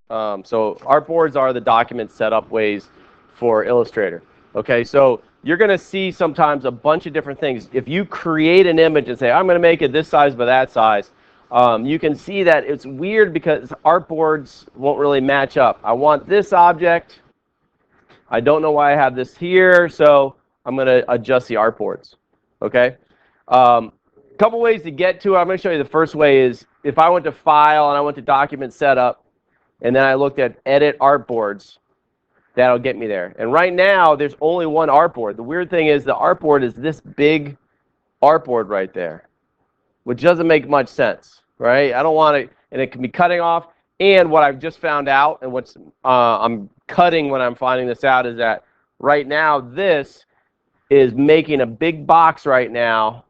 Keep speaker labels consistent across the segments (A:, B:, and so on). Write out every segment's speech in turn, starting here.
A: So artboards are the document setup ways for Illustrator. Okay, so you're going to see sometimes a bunch of different things. If you create an image and say, I'm going to make it this size by that size, you can see that it's weird because artboards won't really match up. I want this object. I don't know why I have this here, so I'm going to adjust the artboards. Okay? Couple ways to get to it. I'm going to show you the first way is if I went to File and I went to Document Setup, and then I looked at Edit Artboards, that'll get me there. And right now, there's only one artboard. The weird thing is the artboard is this big artboard right there, which doesn't make much sense, right? I don't want it, and it can be cutting off. And what I've just found out, and what's I'm cutting when I'm finding this out, is that right now this is making a big box right now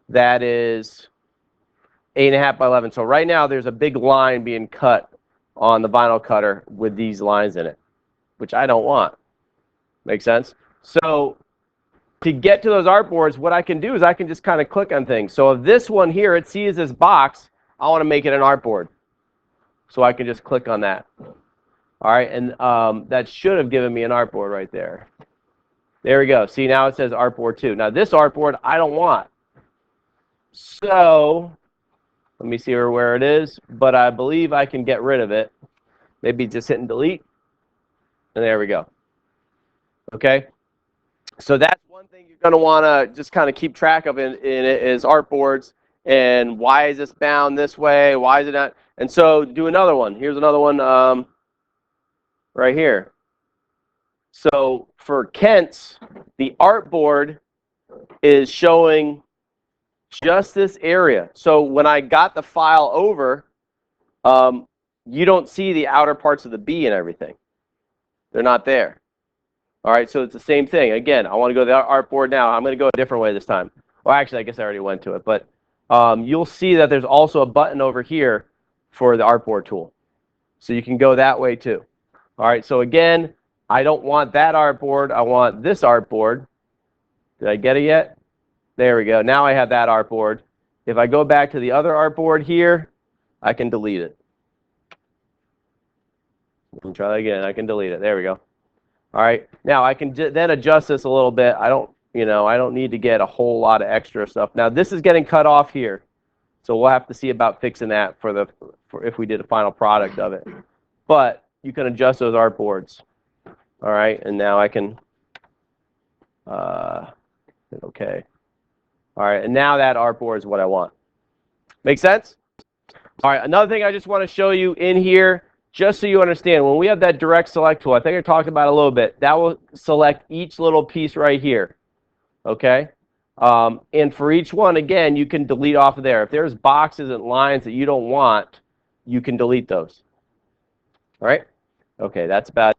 A: that is 8.5 by 11. So right now there's a big line being cut on the vinyl cutter with these lines in it, which I don't want. Make sense? So to get to those artboards, what I can do is I can just kind of click on things. So if this one here, it sees this box, I want to make it an artboard. So I can just click on that. All right, and that should have given me an artboard right there. There we go. See, now it says Artboard 2. Now this artboard I don't want. So let me see where it is, but I believe I can get rid of it. Maybe just hitting delete, and there we go. Okay, so that's one thing you're going to want to just kind of keep track of in it is artboards, and why is this bound this way? Why is it not? And so do another one. Here's another one right here. So for Kent's, the artboard is showing just this area. So when I got the file over, you don't see the outer parts of the B and everything. They're not there. All right, so it's the same thing. Again, I want to go to the artboard now. I'm going to go a different way this time. Well, actually, I guess I already went to it. But you'll see that there's also a button over here for the Artboard tool. So you can go that way too. All right, so again, I don't want that artboard. I want this artboard. Did I get it yet? There we go. Now I have that artboard. If I go back to the other artboard here, I can delete it. Let me try that again. I can delete it. There we go. All right. Now I can then adjust this a little bit. I don't need to get a whole lot of extra stuff. Now this is getting cut off here, so we'll have to see about fixing that for if we did a final product of it. But you can adjust those artboards. All right. And now I can. Okay. All right. And now that artboard is what I want. Make sense? All right. Another thing I just want to show you in here, just so you understand, when we have that direct select tool, I think I talked about it a little bit, that will select each little piece right here, okay? And for each one, again, you can delete off of there. If there's boxes and lines that you don't want, you can delete those. All right? Okay, that's about